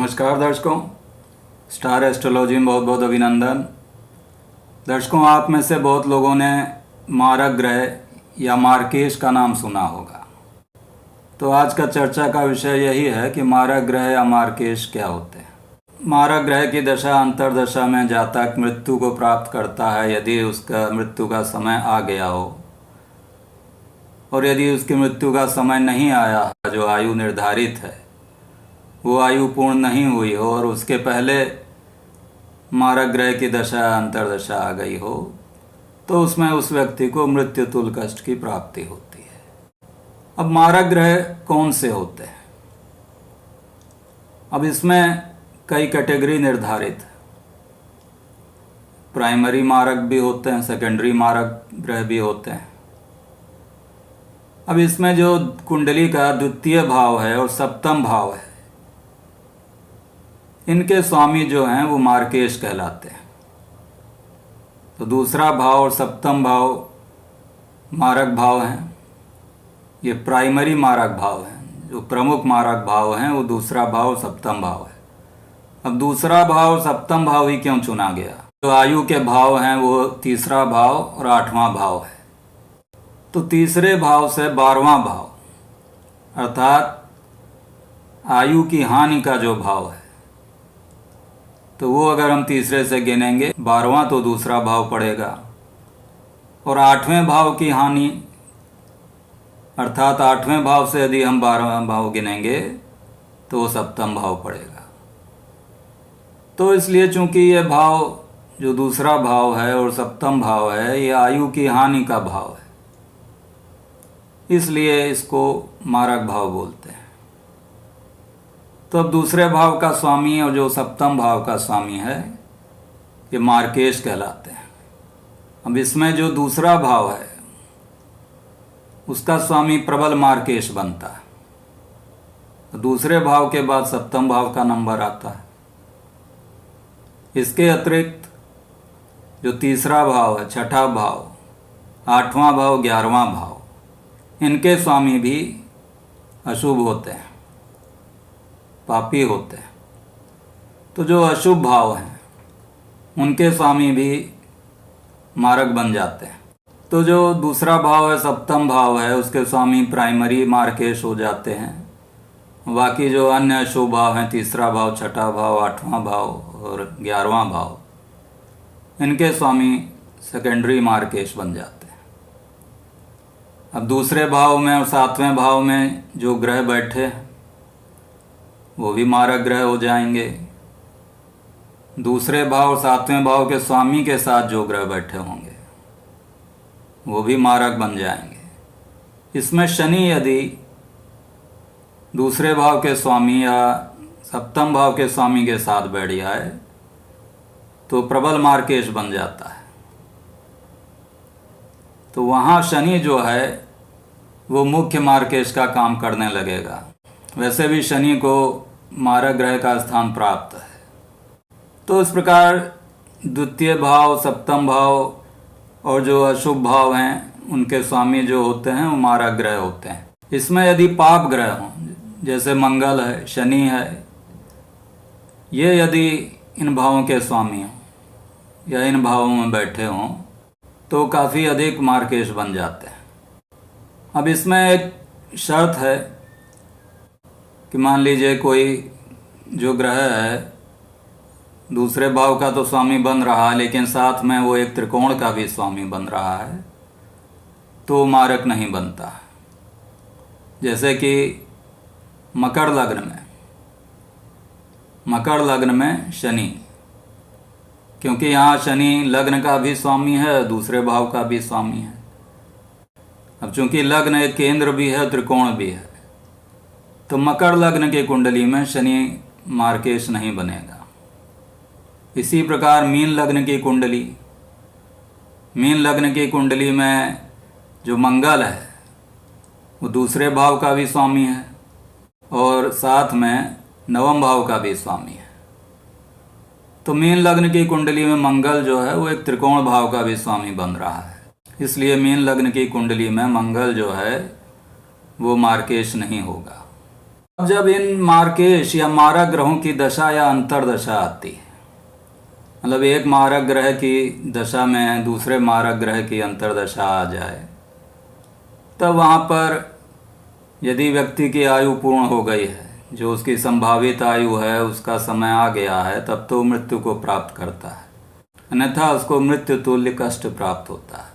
नमस्कार दर्शकों, star astrology में बहुत बहुत अभिनंदन। दर्शकों, आप में से बहुत लोगों ने मारक ग्रह या मार्केश का नाम सुना होगा। तो आज का चर्चा का विषय यही है कि मारक ग्रह या मार्केश क्या होते हैं। मारक ग्रह की दशा अंतर्दशा में जातक मृत्यु को प्राप्त करता है यदि उसका मृत्यु का समय आ गया हो, और यदि उसकी मृत्यु का समय नहीं आया, जो आयु निर्धारित है वो आयु पूर्ण नहीं हुई हो और उसके पहले मारक ग्रह की दशा अंतर्दशा आ गई हो, तो उसमें उस व्यक्ति को मृत्यु तुल्य कष्ट की प्राप्ति होती है। अब मारक ग्रह कौन से होते हैं? अब इसमें कई कैटेगरी निर्धारित है। प्राइमरी मारक भी होते हैं, सेकेंडरी मारक ग्रह भी होते हैं। अब इसमें जो कुंडली का द्वितीय भाव है और सप्तम भाव है, इनके स्वामी जो हैं वो मार्केश कहलाते हैं। तो दूसरा भाव और सप्तम भाव मारक भाव हैं। ये प्राइमरी मारक भाव हैं। जो प्रमुख मारक भाव हैं वो दूसरा भाव सप्तम भाव है। अब दूसरा भाव सप्तम भाव ही क्यों चुना गया? जो आयु के भाव हैं वो तीसरा भाव और आठवां भाव है। तो तीसरे भाव से 12वां भाव अर्थात आयु की हानि का जो भाव है, तो वो अगर हम तीसरे से गिनेंगे 12वां तो दूसरा भाव पड़ेगा, और 8वें भाव की हानि अर्थात 8वें भाव से यदि हम 12वां भाव गिनेंगे तो वो सप्तम भाव पड़ेगा। तो इसलिए चूंकि ये भाव जो दूसरा भाव है और सप्तम भाव है, ये आयु की हानि का भाव है, इसलिए इसको मारक भाव बोलते हैं। तो अब दूसरे भाव का स्वामी और जो सप्तम भाव का स्वामी है, ये मार्केश कहलाते हैं। अब इसमें जो दूसरा भाव है उसका स्वामी प्रबल मार्केश बनता है। तो दूसरे भाव के बाद सप्तम भाव का नंबर आता है। इसके अतिरिक्त जो तीसरा भाव है, छठा भाव, 8वां भाव, 11वां भाव, इनके स्वामी भी अशुभ होते हैं, पापी होते हैं। तो जो अशुभ भाव हैं उनके स्वामी भी मारक बन जाते हैं। तो जो दूसरा भाव है, सप्तम भाव है, उसके स्वामी प्राइमरी मार्केश हो जाते हैं। बाकी जो अन्य अशुभ भाव हैं, तीसरा भाव, छठा भाव, 8वां भाव और 11वां भाव, इनके स्वामी सेकेंडरी मार्केश बन जाते हैं। अब दूसरे भाव में और 7वें भाव में जो ग्रह बैठे हैं वो भी मारक ग्रह हो जाएंगे। दूसरे भाव और 7वें भाव के स्वामी के साथ जो ग्रह बैठे होंगे वो भी मारक बन जाएंगे। इसमें शनि यदि दूसरे भाव के स्वामी या सप्तम भाव के स्वामी के साथ बैठ जाए तो प्रबल मार्केश बन जाता है। तो वहाँ शनि जो है वो मुख्य मार्केश का काम करने लगेगा। वैसे भी शनि को मारक ग्रह का स्थान प्राप्त है। तो इस प्रकार द्वितीय भाव, सप्तम भाव और जो अशुभ भाव हैं उनके स्वामी जो होते हैं वो मारक ग्रह होते हैं। इसमें यदि पाप ग्रह हों, जैसे मंगल है, शनि है, ये यदि इन भावों के स्वामी हों या इन भावों में बैठे हों तो काफ़ी अधिक मार्केश बन जाते हैं। अब इसमें एक शर्त है कि मान लीजिए कोई जो ग्रह है दूसरे भाव का तो स्वामी बन रहा है, लेकिन साथ में वो एक त्रिकोण का भी स्वामी बन रहा है, तो मारक नहीं बनता। जैसे कि मकर लग्न में शनि, क्योंकि यहाँ शनि लग्न का भी स्वामी है, दूसरे भाव का भी स्वामी है। अब चूंकि लग्न एक केंद्र भी है, त्रिकोण भी है, तो मकर लग्न की कुंडली में शनि मार्केश नहीं बनेगा। इसी प्रकार मीन लग्न की कुंडली में जो मंगल है वो दूसरे भाव का भी स्वामी है और साथ में नवम भाव का भी स्वामी है। तो मीन लग्न की कुंडली में मंगल जो है वो एक त्रिकोण भाव का भी स्वामी बन रहा है, इसलिए मीन लग्न की कुंडली में मंगल जो है वो मार्केश नहीं होगा। जब इन मार्केश या मारक ग्रहों की दशा या अंतर्दशा आती है, मतलब एक मारक ग्रह की दशा में दूसरे मारक ग्रह की अंतर्दशा आ जाए, तब वहाँ पर यदि व्यक्ति की आयु पूर्ण हो गई है, जो उसकी संभावित आयु है उसका समय आ गया है, तब तो मृत्यु को प्राप्त करता है, अन्यथा उसको मृत्यु तुल्य कष्ट प्राप्त होता है।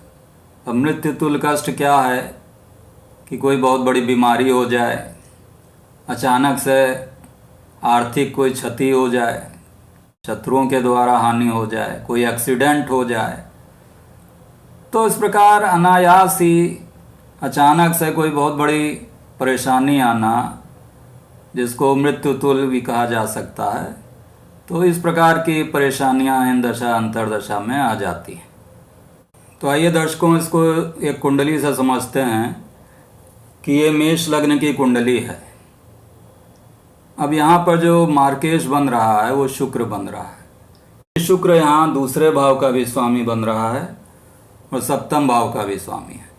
अब मृत्यु तुल्य कष्ट क्या है कि कोई बहुत बड़ी बीमारी हो जाए, अचानक से आर्थिक कोई क्षति हो जाए, शत्रुओं के द्वारा हानि हो जाए, कोई एक्सीडेंट हो जाए, तो इस प्रकार अनायास ही अचानक से कोई बहुत बड़ी परेशानी आना, जिसको मृत्यु तुल्य भी कहा जा सकता है, तो इस प्रकार की परेशानियां इन दशा अंतर्दशा में आ जाती हैं। तो आइए दर्शकों, इसको एक कुंडली से समझते हैं कि ये मेष लग्न की कुंडली है। अब यहाँ पर जो मार्केश बन रहा है वो शुक्र बन रहा है। शुक्र यहाँ दूसरे भाव का भी स्वामी बन रहा है और सप्तम भाव का भी स्वामी है।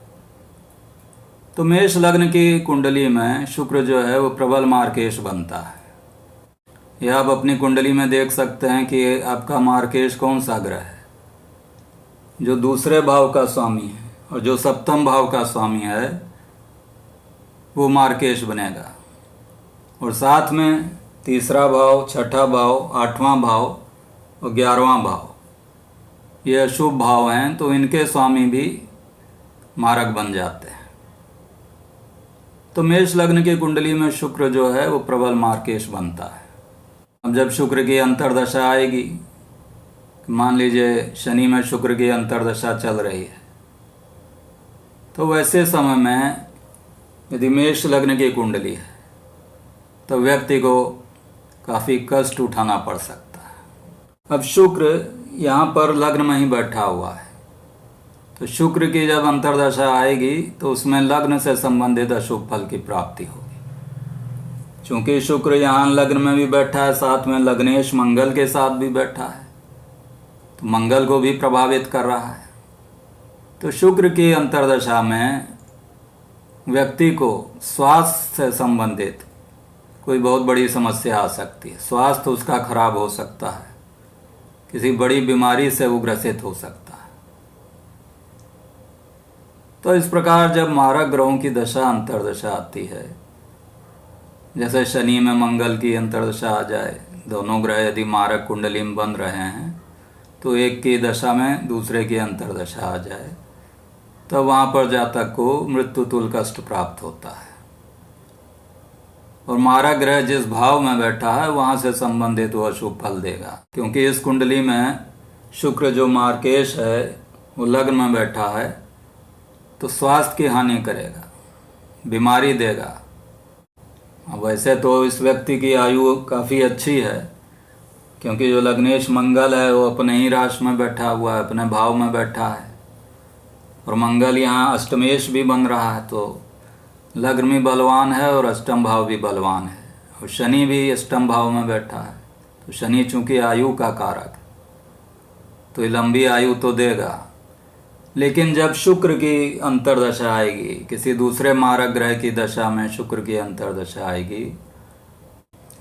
तो मेष लग्न की कुंडली में शुक्र जो है वो प्रबल मार्केश बनता है। यह आप अपनी कुंडली में देख सकते हैं कि आपका मार्केश कौन सा ग्रह है। जो दूसरे भाव का स्वामी है और जो सप्तम भाव का स्वामी है वो मार्केश बनेगा, और साथ में तीसरा भाव, छठा भाव, आठवां भाव और 11वां भाव, ये अशुभ भाव हैं, तो इनके स्वामी भी मारक बन जाते हैं। तो मेष लग्न की कुंडली में शुक्र जो है वो प्रबल मार्केश बनता है। अब जब शुक्र की अंतर्दशा आएगी, मान लीजिए शनि में शुक्र की अंतर्दशा चल रही है, तो वैसे समय में यदि मेष लग्न की कुंडली है तो व्यक्ति को काफ़ी कष्ट उठाना पड़ सकता है। अब शुक्र यहाँ पर लग्न में ही बैठा हुआ है, तो शुक्र की जब अंतर्दशा आएगी तो उसमें लग्न से संबंधित अशुभ फल की प्राप्ति होगी। चूँकि शुक्र यहाँ लग्न में भी बैठा है, साथ में लग्नेश मंगल के साथ भी बैठा है, तो मंगल को भी प्रभावित कर रहा है। तो शुक्र की अंतर्दशा में व्यक्ति को स्वास्थ्य से संबंधित कोई बहुत बड़ी समस्या आ सकती है। स्वास्थ्य उसका खराब हो सकता है, किसी बड़ी बीमारी से वो ग्रसित हो सकता है। तो इस प्रकार जब मारक ग्रहों की दशा अंतर्दशा आती है, जैसे शनि में मंगल की अंतर्दशा आ जाए, दोनों ग्रह यदि मारक कुंडली में बन रहे हैं, तो एक की दशा में दूसरे की अंतर्दशा आ जाए, तो वहाँ पर जातक को मृत्यु तुल्य कष्ट प्राप्त होता है। और मारक ग्रह जिस भाव में बैठा है वहाँ से संबंधित वो अशुभ फल देगा, क्योंकि इस कुंडली में शुक्र जो मार्केश है वो लग्न में बैठा है, तो स्वास्थ्य की हानि करेगा, बीमारी देगा। वैसे तो इस व्यक्ति की आयु काफ़ी अच्छी है, क्योंकि जो लग्नेश मंगल है वो अपने ही राशि में बैठा हुआ है, अपने भाव में बैठा है, और मंगल यहाँ अष्टमेश भी बन रहा है, तो लग्न भी बलवान है और अष्टम भाव भी बलवान है, और शनि भी अष्टम भाव में बैठा है। तो शनि चूँकि आयु का कारक है, तो ये लंबी आयु तो देगा। लेकिन जब शुक्र की अंतर्दशा आएगी, किसी दूसरे मारक ग्रह की दशा में शुक्र की अंतर्दशा आएगी,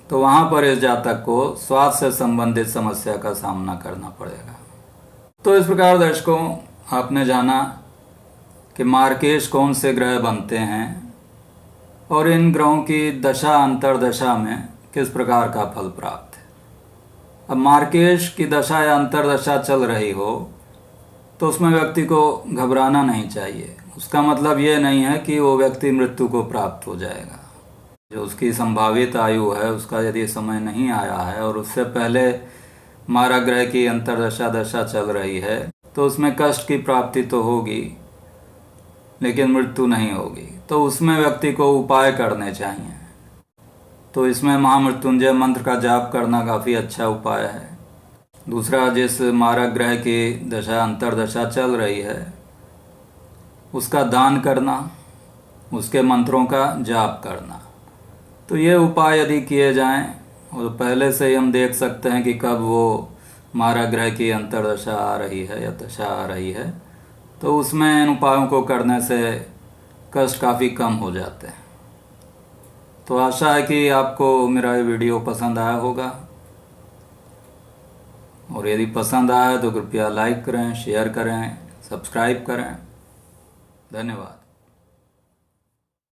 तो वहाँ पर इस जातक को स्वास्थ्य से संबंधित समस्या का सामना करना पड़ेगा। तो इस प्रकार दर्शकों, आपने जाना कि मार्केश कौन से ग्रह बनते हैं और इन ग्रहों की दशा अंतर्दशा में किस प्रकार का फल प्राप्त है। अब मार्केश की दशा या अंतर्दशा चल रही हो तो उसमें व्यक्ति को घबराना नहीं चाहिए। उसका मतलब ये नहीं है कि वो व्यक्ति मृत्यु को प्राप्त हो जाएगा। जो उसकी संभावित आयु है उसका यदि समय नहीं आया है और उससे पहले मारक ग्रह की अंतर्दशा दशा चल रही है, तो उसमें कष्ट की प्राप्ति तो होगी लेकिन मृत्यु नहीं होगी। तो उसमें व्यक्ति को उपाय करने चाहिए। तो इसमें महामृत्युंजय मंत्र का जाप करना काफ़ी अच्छा उपाय है। दूसरा, जिस मारक ग्रह की दशा अंतर्दशा चल रही है उसका दान करना, उसके मंत्रों का जाप करना। तो ये उपाय यदि किए जाएं, और पहले से ही हम देख सकते हैं कि कब वो मारक ग्रह की अंतर्दशा आ रही है या दशा आ रही है, तो उसमें इन उपायों को करने से कष्ट काफ़ी कम हो जाते हैं। तो आशा है कि आपको मेरा ये वीडियो पसंद आया होगा, और यदि पसंद आया तो कृपया लाइक करें, शेयर करें, सब्सक्राइब करें। धन्यवाद।